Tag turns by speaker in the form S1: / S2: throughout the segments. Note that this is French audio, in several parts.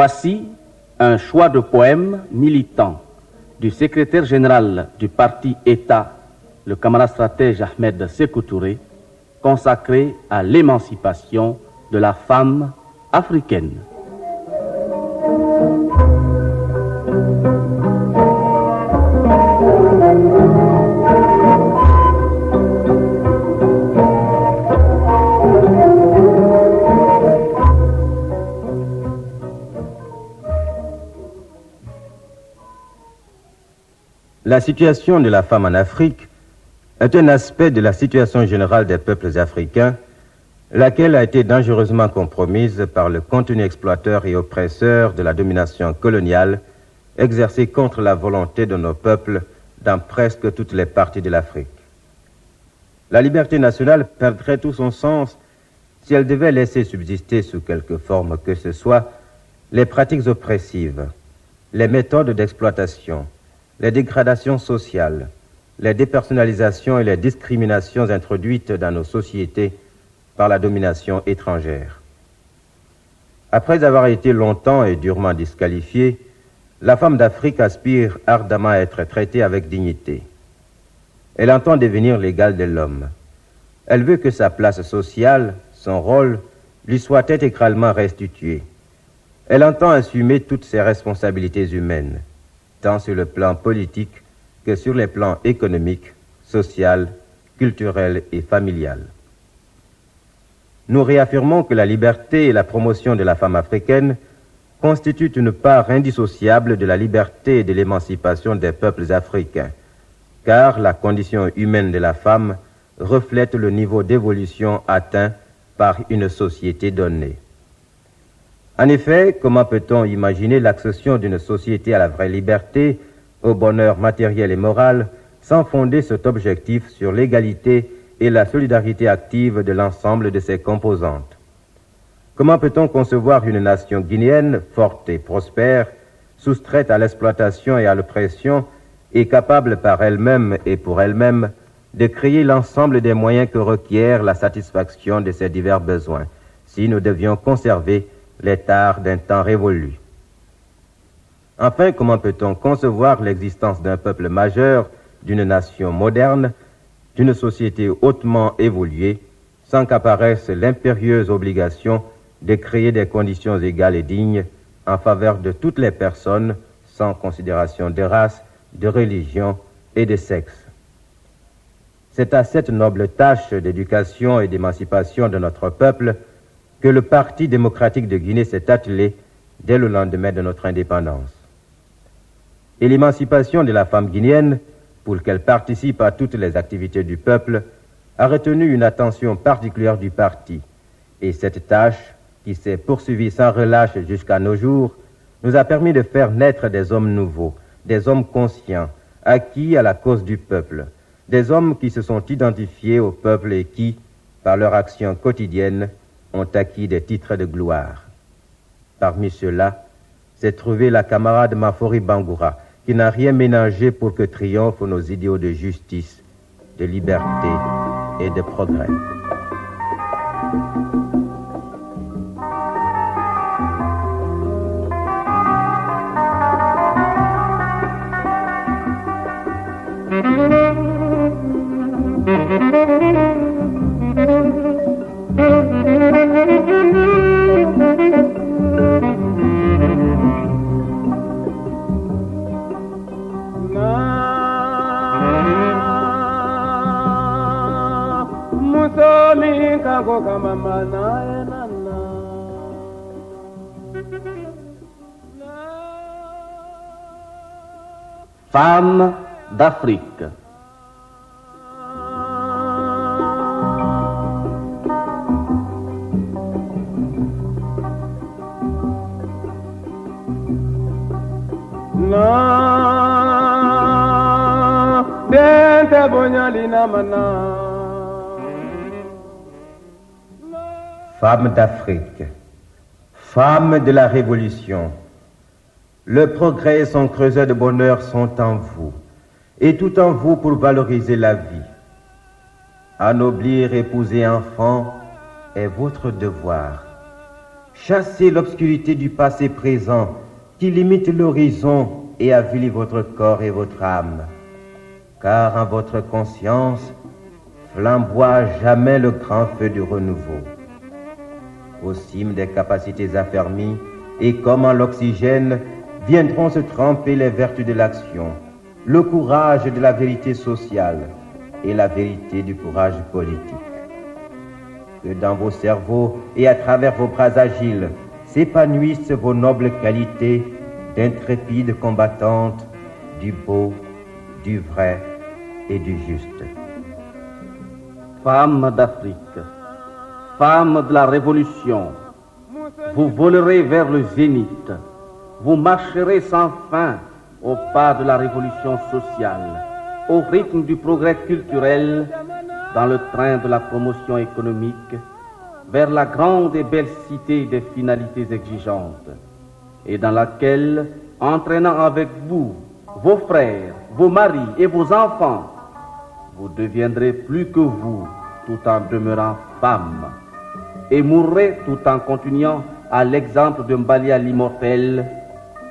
S1: Voici un choix de poèmes militants du secrétaire général du parti État, le camarade stratège Ahmed Sékou Touré, consacré à l'émancipation de la femme africaine.
S2: La situation de la femme en Afrique est un aspect de la situation générale des peuples africains, laquelle a été dangereusement compromise par le contenu exploiteur et oppresseur de la domination coloniale exercée contre la volonté de nos peuples dans presque toutes les parties de l'Afrique. La liberté nationale perdrait tout son sens si elle devait laisser subsister sous quelque forme que ce soit les pratiques oppressives, les méthodes d'exploitation, les dégradations sociales, les dépersonnalisations et les discriminations introduites dans nos sociétés par la domination étrangère. Après avoir été longtemps et durement disqualifiée, la femme d'Afrique aspire ardemment à être traitée avec dignité. Elle entend devenir l'égale de l'homme. Elle veut que sa place sociale, son rôle, lui soit intégralement restitué. Elle entend assumer toutes ses responsabilités humaines, tant sur le plan politique que sur les plans économique, social, culturel et familial. Nous réaffirmons que la liberté et la promotion de la femme africaine constituent une part indissociable de la liberté et de l'émancipation des peuples africains, car la condition humaine de la femme reflète le niveau d'évolution atteint par une société donnée. En effet, comment peut-on imaginer l'accession d'une société à la vraie liberté, au bonheur matériel et moral, sans fonder cet objectif sur l'égalité et la solidarité active de l'ensemble de ses composantes? Comment peut-on concevoir une nation guinéenne forte et prospère, soustraite à l'exploitation et à l'oppression, et capable par elle-même et pour elle-même de créer l'ensemble des moyens que requiert la satisfaction de ses divers besoins, si nous devions conserver les tares d'un temps révolu? Enfin, comment peut-on concevoir l'existence d'un peuple majeur, d'une nation moderne, d'une société hautement évoluée, sans qu'apparaisse l'impérieuse obligation de créer des conditions égales et dignes en faveur de toutes les personnes, sans considération de race, de religion et de sexe? C'est à cette noble tâche d'éducation et d'émancipation de notre peuple que le Parti démocratique de Guinée s'est attelé dès le lendemain de notre indépendance. Et l'émancipation de la femme guinéenne, pour qu'elle participe à toutes les activités du peuple, a retenu une attention particulière du parti. Et cette tâche, qui s'est poursuivie sans relâche jusqu'à nos jours, nous a permis de faire naître des hommes nouveaux, des hommes conscients, acquis à la cause du peuple, des hommes qui se sont identifiés au peuple et qui, par leur action quotidienne, ont acquis des titres de gloire. Parmi ceux-là, s'est trouvée la camarade Mafori Bangoura, qui n'a rien ménagé pour que triomphent nos idéaux de justice, de liberté et de progrès.
S1: Femmes d'Afrique.
S2: Femmes d'Afrique, femmes de la Révolution, le progrès et son creuset de bonheur sont en vous, et tout en vous pour valoriser la vie. Anoblir, épouser enfants est votre devoir. Chassez l'obscurité du passé présent qui limite l'horizon et avilit votre corps et votre âme. Car en votre conscience flamboie à jamais le grand feu du renouveau. Aux cimes des capacités affermies et comme en l'oxygène viendront se tremper les vertus de l'action, le courage de la vérité sociale et la vérité du courage politique. Que dans vos cerveaux et à travers vos bras agiles s'épanouissent vos nobles qualités d'intrépides combattantes du beau, du vrai et du juste.
S1: Femmes d'Afrique, femmes de la Révolution, vous volerez vers le zénith, vous marcherez sans fin au pas de la révolution sociale, au rythme du progrès culturel, dans le train de la promotion économique, vers la grande et belle cité des finalités exigeantes, et dans laquelle, entraînant avec vous vos frères, vos maris et vos enfants, vous deviendrez plus que vous tout en demeurant femmes, et mourrez tout en continuant à l'exemple de Mbalia l'immortel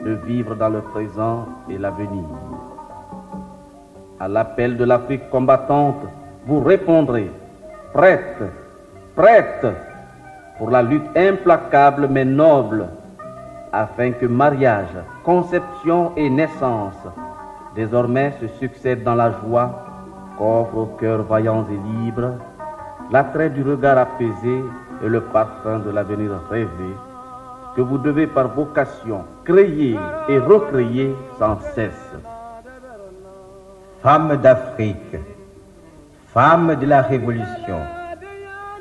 S1: de vivre dans le présent et l'avenir. À l'appel de l'Afrique combattante, vous répondrez, prête, prête, pour la lutte implacable mais noble, afin que mariage, conception et naissance désormais se succèdent dans la joie qu'offrent aux cœurs vaillants et libres l'attrait du regard apaisé et le parfum de l'avenir rêvé, que vous devez par vocation créer et recréer sans cesse.
S2: Femmes d'Afrique, femmes de la Révolution,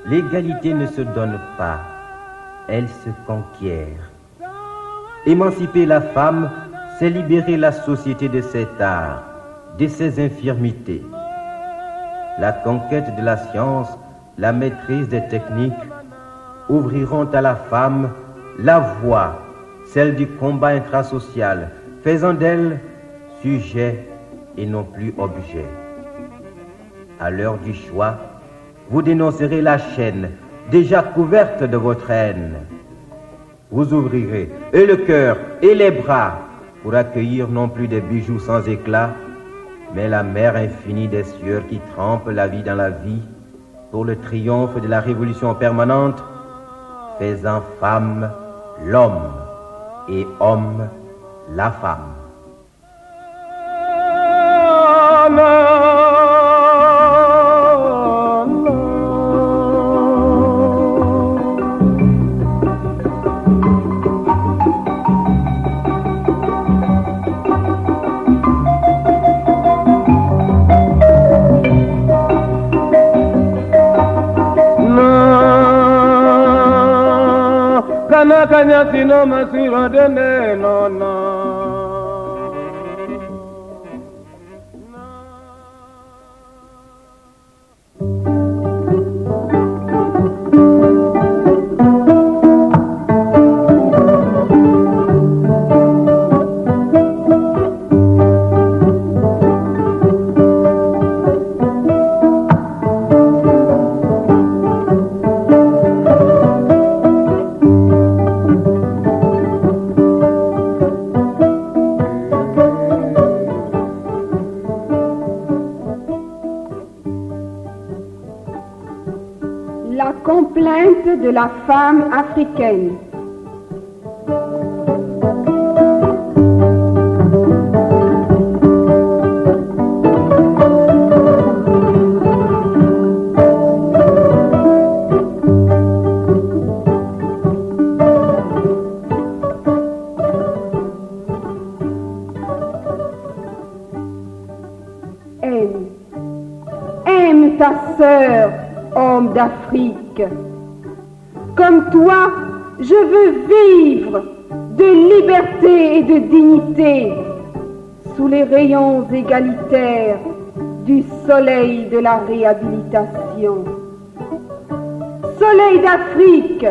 S2: l'égalité ne se donne pas, elle se conquiert. Émanciper la femme, c'est libérer la société de ses tares, de ses infirmités. La conquête de la science, la maîtrise des techniques ouvriront à la femme la voie, celle du combat intrasocial, faisant d'elle sujet et non plus objet. À l'heure du choix, vous dénoncerez la chaîne déjà couverte de votre haine. Vous ouvrirez et le cœur et les bras pour accueillir non plus des bijoux sans éclat, mais la mer infinie des sueurs qui trempent la vie dans la vie pour le triomphe de la révolution permanente, faisant femme l'homme et homme la femme.
S3: Kanya sino masiro dene no no.
S4: La complainte de la femme africaine. Aime ta sœur, homme d'Afrique. Comme toi, je veux vivre de liberté et de dignité sous les rayons égalitaires du soleil de la réhabilitation. Soleil d'Afrique,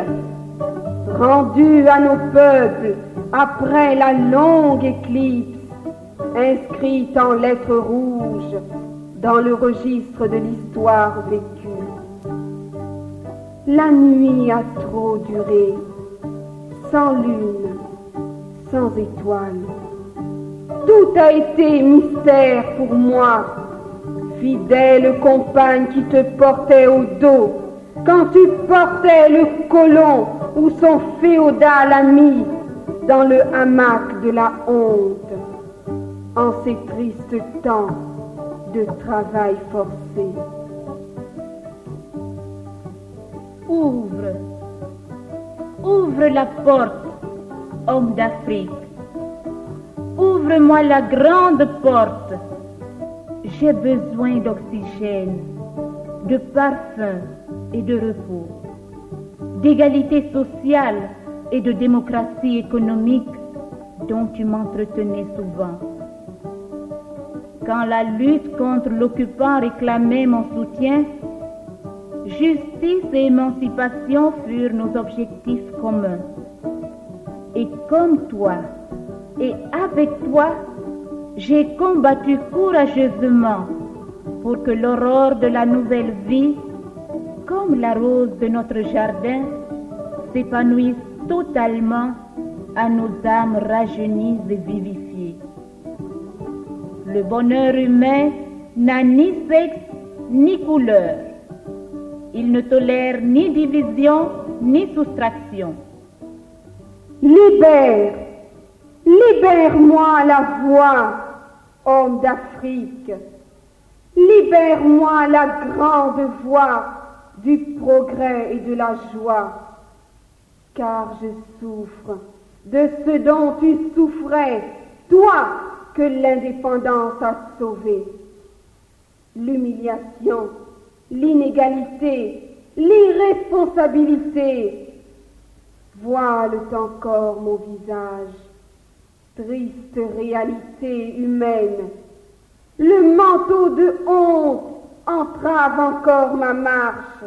S4: rendu à nos peuples après la longue éclipse, inscrite en lettres rouges dans le registre de l'histoire vécue. La nuit a trop duré, sans lune, sans étoiles. Tout a été mystère pour moi, fidèle compagne qui te portait au dos, quand tu portais le colon ou son féodal ami dans le hamac de la honte, en ces tristes temps de travail forcé.
S5: Ouvre, ouvre la porte, homme d'Afrique. Ouvre-moi la grande porte. J'ai besoin d'oxygène, de parfum et de repos, d'égalité sociale et de démocratie économique dont tu m'entretenais souvent. Quand la lutte contre l'occupant réclamait mon soutien, justice et émancipation furent nos objectifs communs. Et comme toi, et avec toi, j'ai combattu courageusement pour que l'aurore de la nouvelle vie, comme la rose de notre jardin, s'épanouisse totalement à nos âmes rajeunies et vivifiées. Le bonheur humain n'a ni sexe ni couleur. Il ne tolère ni division ni soustraction.
S4: Libère, libère-moi la voix, homme d'Afrique. Libère-moi la grande voix du progrès et de la joie, car je souffre de ce dont tu souffrais, toi que l'indépendance a sauvé. L'humiliation, l'inégalité, l'irresponsabilité voilent encore mon visage. Triste réalité humaine, le manteau de honte entrave encore ma marche.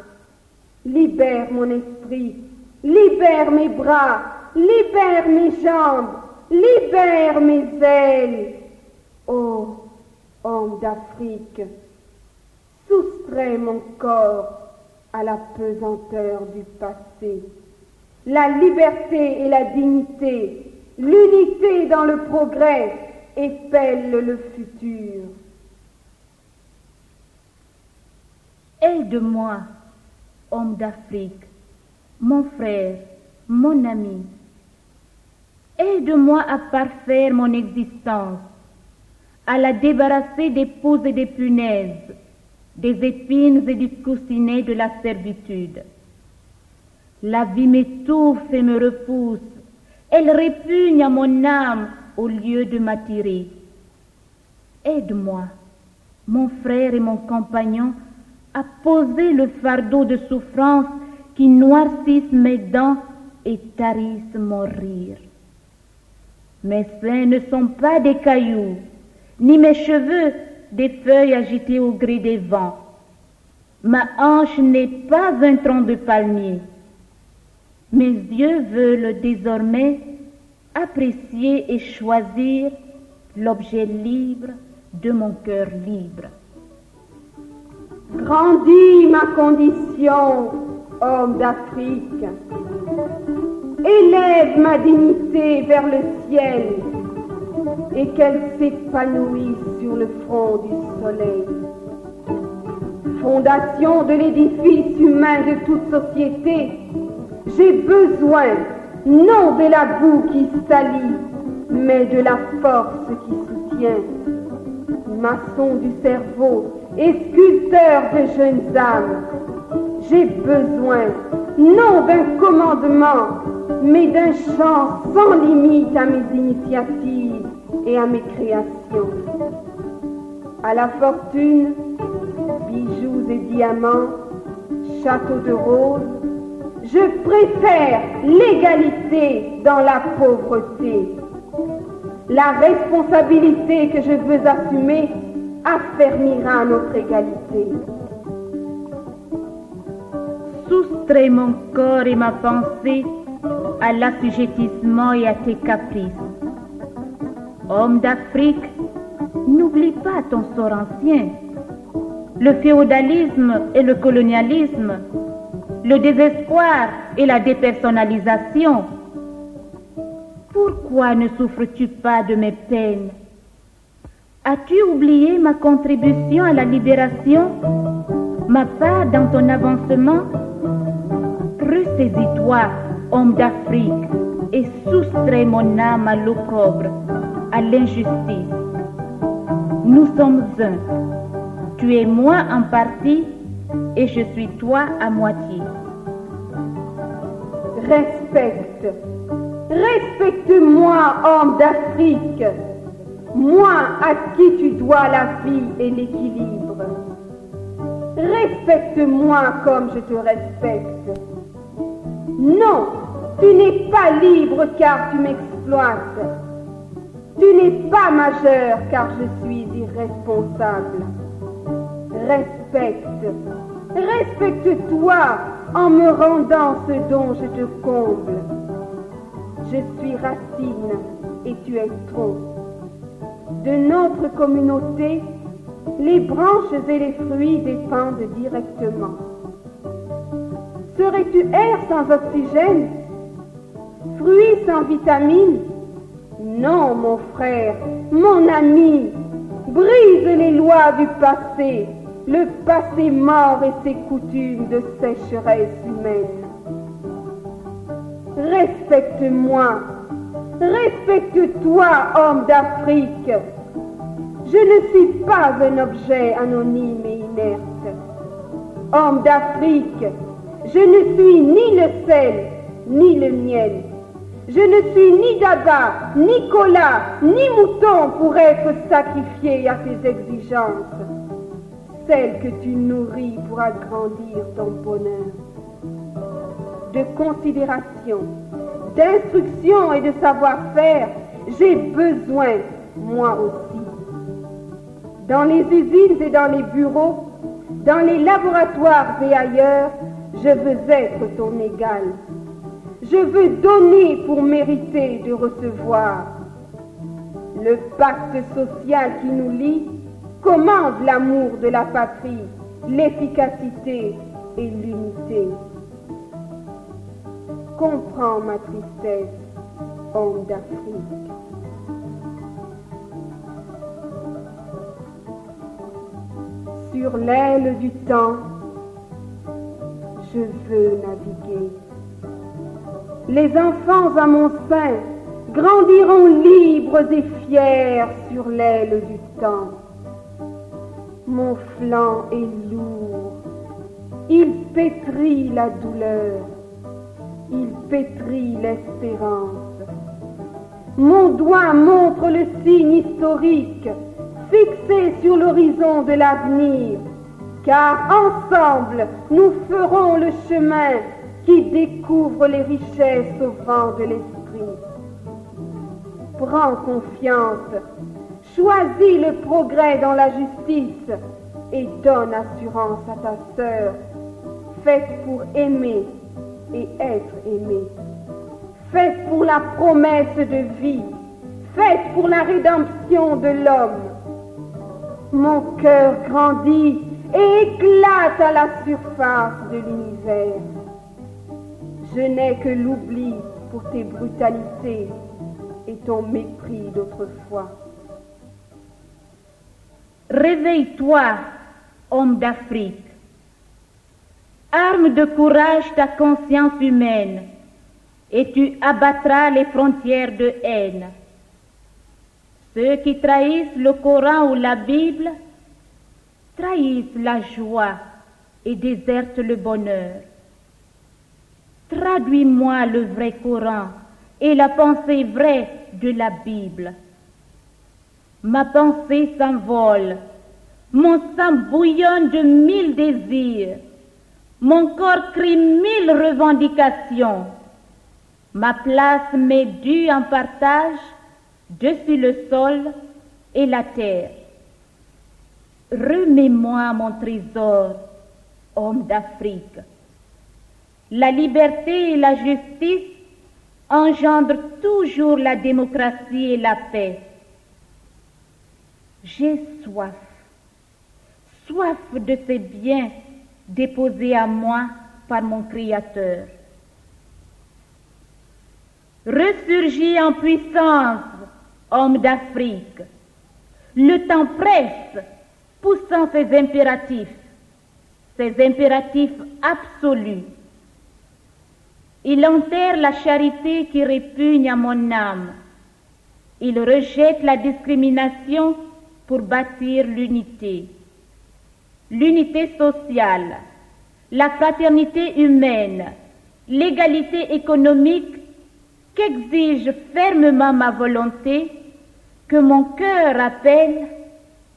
S4: Libère mon esprit, libère mes bras, libère mes jambes, libère mes ailes. Ô homme d'Afrique, soustrais mon corps à la pesanteur du passé. La liberté et la dignité, l'unité dans le progrès épellent le futur.
S5: Aide-moi, homme d'Afrique, mon frère, mon ami. Aide-moi à parfaire mon existence, à la débarrasser des poux et des punaises, des épines et du coussinet de la servitude. La vie m'étouffe et me repousse. Elle répugne à mon âme au lieu de m'attirer. Aide-moi, mon frère et mon compagnon, à poser le fardeau de souffrance qui noircissent mes dents et tarissent mon rire. Mes seins ne sont pas des cailloux, ni mes cheveux des feuilles agitées au gré des vents. Ma hanche n'est pas un tronc de palmier. Mes yeux veulent désormais apprécier et choisir l'objet libre de mon cœur libre.
S4: Grandis ma condition, homme d'Afrique. Élève ma dignité vers le ciel et qu'elle s'épanouisse sur le front du soleil. Fondation de l'édifice humain de toute société, j'ai besoin non de la boue qui salit, mais de la force qui soutient. Maçon du cerveau et sculpteur de jeunes âmes, j'ai besoin non d'un commandement, mais d'un champ sans limite à mes initiatives et à mes créations. À la fortune, bijoux et diamants, châteaux de roses, je préfère l'égalité dans la pauvreté. La responsabilité que je veux assumer affermira notre égalité.
S5: Soustrais mon corps et ma pensée à l'assujettissement et à tes caprices. Homme d'Afrique, n'oublie pas ton sort ancien. Le féodalisme et le colonialisme, le désespoir et la dépersonnalisation, Pourquoi ne souffres-tu pas de mes peines? As-tu oublié ma contribution à la libération, ma part dans ton avancement? Ressaisis-toi, homme d'Afrique, et soustrais mon âme à l'opprobre, à l'injustice. Nous sommes un. Tu es moi en partie et je suis toi à moitié.
S4: Respecte-moi, homme d'Afrique, moi à qui tu dois la vie et l'équilibre. Respecte-moi comme je te respecte. Non, tu n'es pas libre car tu m'exploites. Tu n'es pas majeur car je suis irresponsable. Respecte-toi en me rendant ce dont je te comble. Je suis racine et tu es tronc. De notre communauté, les branches et les fruits dépendent directement. Serais-tu air sans oxygène? Fruits sans vitamines? Non, mon frère, mon ami, brise les lois du passé, le passé mort et ses coutumes de sécheresse humaine. Respecte-toi, homme d'Afrique. Je ne suis pas un objet anonyme et inerte. Homme d'Afrique, je ne suis ni le sel, ni le miel. Je ne suis ni Daba, ni Cola, ni mouton pour être sacrifié à tes exigences, celles que tu nourris pour agrandir ton bonheur. De considération, d'instruction et de savoir-faire, j'ai besoin, moi aussi. Dans les usines et dans les bureaux, dans les laboratoires et ailleurs, je veux être ton égal. Je veux donner pour mériter de recevoir. Le pacte social qui nous lie commande l'amour de la patrie, l'efficacité et l'unité. Comprends ma tristesse, homme d'Afrique. Sur l'aile du temps, je veux naviguer. Les enfants à mon sein grandiront libres et fiers sur l'aile du temps. Mon flanc est lourd, il pétrit la douleur, il pétrit l'espérance. Mon doigt montre le signe historique fixé sur l'horizon de l'avenir, car ensemble nous ferons le chemin qui découvre les richesses au vent de l'esprit. Prends confiance, choisis le progrès dans la justice et donne assurance à ta sœur, faite pour aimer et être aimée, faite pour la promesse de vie, faite pour la rédemption de l'homme. Mon cœur grandit et éclate à la surface de l'univers. Je n'ai que l'oubli pour tes brutalités et ton mépris d'autrefois.
S5: Réveille-toi, homme d'Afrique. Arme de courage ta conscience humaine et tu abattras les frontières de haine. Ceux qui trahissent le Coran ou la Bible trahissent la joie et désertent le bonheur. Traduis-moi le vrai Coran et la pensée vraie de la Bible. Ma pensée s'envole, mon sang bouillonne de 1000 désirs, mon corps crie 1000 revendications. Ma place m'est due en partage dessus le sol et la terre. Remets-moi mon trésor, homme d'Afrique. La liberté et la justice engendrent toujours la démocratie et la paix. J'ai soif, soif de ces biens déposés à moi par mon Créateur. Ressurgis en puissance, homme d'Afrique. Le temps presse, poussant ses impératifs absolus. Il enterre la charité qui répugne à mon âme. Il rejette la discrimination pour bâtir l'unité. L'unité sociale, la fraternité humaine, l'égalité économique qu'exige fermement ma volonté, que mon cœur appelle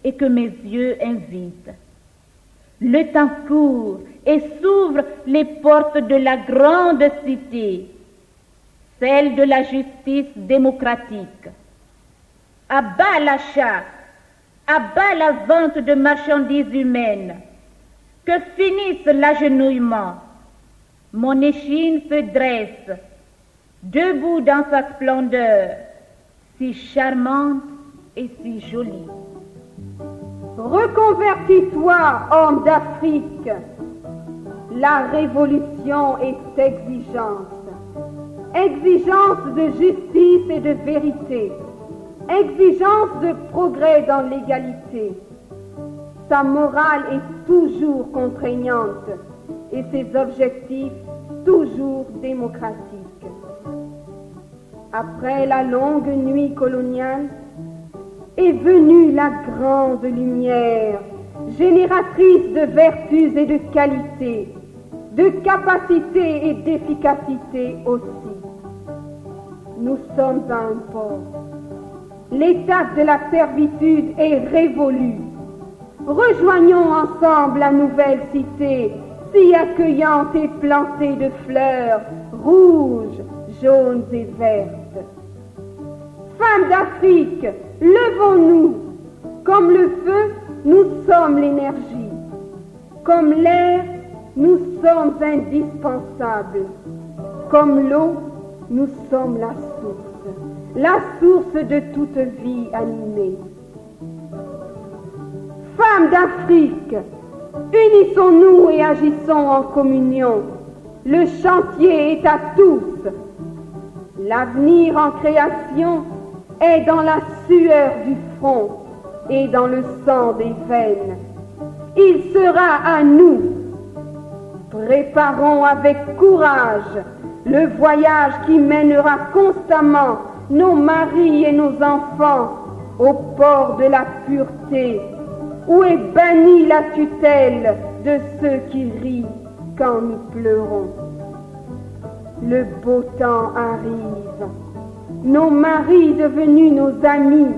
S5: et que mes yeux invitent. Le temps court et s'ouvrent les portes de la grande cité, celle de la justice démocratique. À bas l'achat, à bas la vente de marchandises humaines, que finisse l'agenouillement. Mon échine se dresse, debout dans sa splendeur, si charmante et si jolie.
S4: Reconvertis-toi, homme d'Afrique. La révolution est exigence. Exigence de justice et de vérité. Exigence de progrès dans l'égalité. Sa morale est toujours contraignante et ses objectifs toujours démocratiques. Après la longue nuit coloniale, est venue la grande lumière, génératrice de vertus et de qualités, de capacité et d'efficacité aussi. Nous sommes à un port. L'étape de la servitude est révolue. Rejoignons ensemble la nouvelle cité, si accueillante et plantée de fleurs rouges, jaunes et vertes. Femmes d'Afrique, levons-nous. Comme le feu, nous sommes l'énergie. Comme l'air, nous sommes indispensables. Comme l'eau, nous sommes la source de toute vie animée. Femmes d'Afrique, unissons-nous et agissons en communion. Le chantier est à tous. L'avenir en création est dans la sueur du front et dans le sang des veines. Il sera à nous. Préparons avec courage le voyage qui mènera constamment nos maris et nos enfants au port de la pureté, où est bannie la tutelle de ceux qui rient quand nous pleurons. Le beau temps arrive. Nos maris devenus nos amis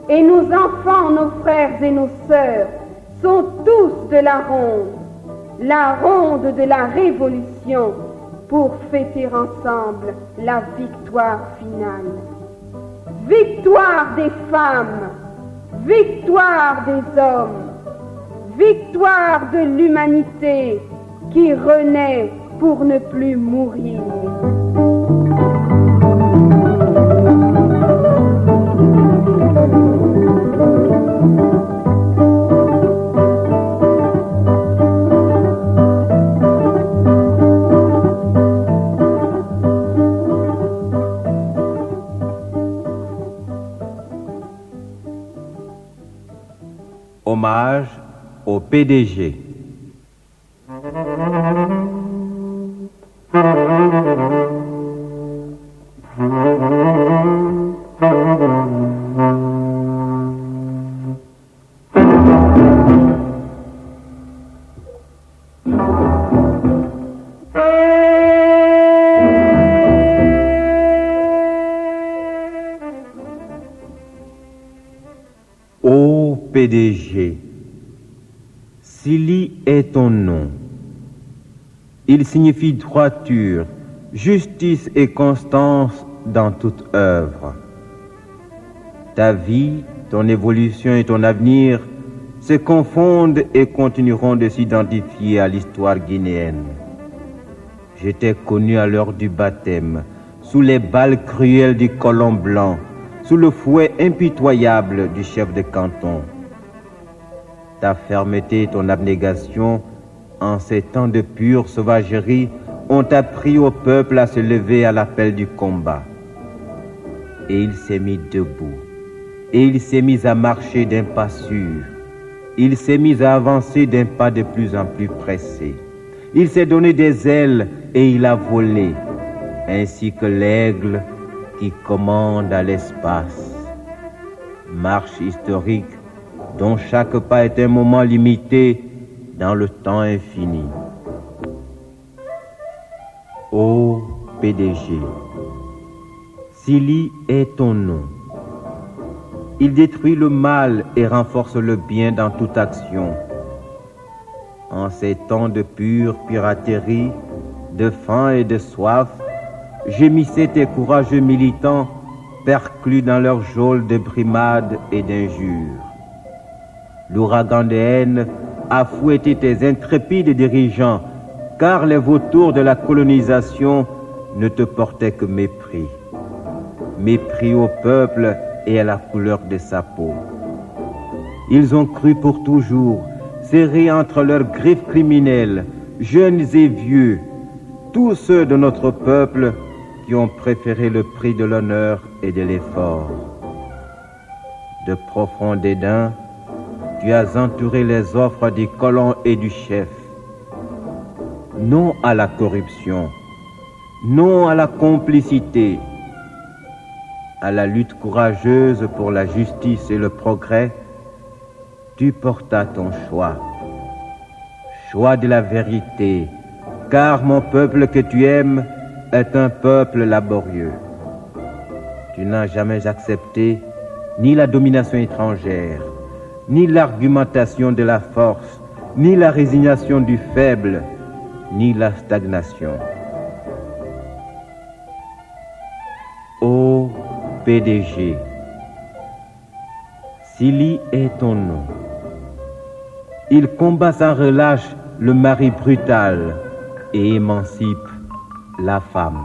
S4: et nos enfants, nos frères et nos sœurs sont tous de la ronde de la révolution pour fêter ensemble la victoire finale. Victoire des femmes, victoire des hommes, victoire de l'humanité qui renaît pour ne plus mourir.
S2: Hommage au PDG. Ô PDG, Sili est ton nom. Il signifie droiture, justice et constance dans toute œuvre. Ta vie, ton évolution et ton avenir se confondent et continueront de s'identifier à l'histoire guinéenne. Je t'ai connu à l'heure du baptême, sous les balles cruelles du colon blanc, sous le fouet impitoyable du chef de canton. Ta fermeté et ton abnégation, en ces temps de pure sauvagerie, ont appris au peuple à se lever à l'appel du combat. et il s'est mis debout. Et il s'est mis à marcher d'un pas sûr. Il s'est mis à avancer d'un pas de plus en plus pressé. Il s'est donné des ailes et il a volé, ainsi que l'aigle qui commande à l'espace. Marche historique dont chaque pas est un moment limité dans le temps infini. Ô PDG, Silly est ton nom. Il détruit le mal et renforce le bien dans toute action. En ces temps de pure piraterie, de faim et de soif, gémissaient tes courageux militants perclus dans leur geôle de brimades et d'injures. L'ouragan de haine a fouetté tes intrépides dirigeants, car les vautours de la colonisation ne te portaient que mépris. Mépris au peuple et à la couleur de sa peau. Ils ont cru pour toujours, serrés entre leurs griffes criminelles, jeunes et vieux, tous ceux de notre peuple qui ont préféré le prix de l'honneur et de l'effort. De profond dédain, tu as entouré les offres du colon et du chef. Non à la corruption, non à la complicité, à la lutte courageuse pour la justice et le progrès, tu portas ton choix. Choix de la vérité, car mon peuple que tu aimes est un peuple laborieux. Tu n'as jamais accepté ni la domination étrangère, ni l'argumentation de la force, ni la résignation du faible, ni la stagnation. Ô PDG, Silly est ton nom. Il combat sans relâche le mari brutal et émancipe la femme.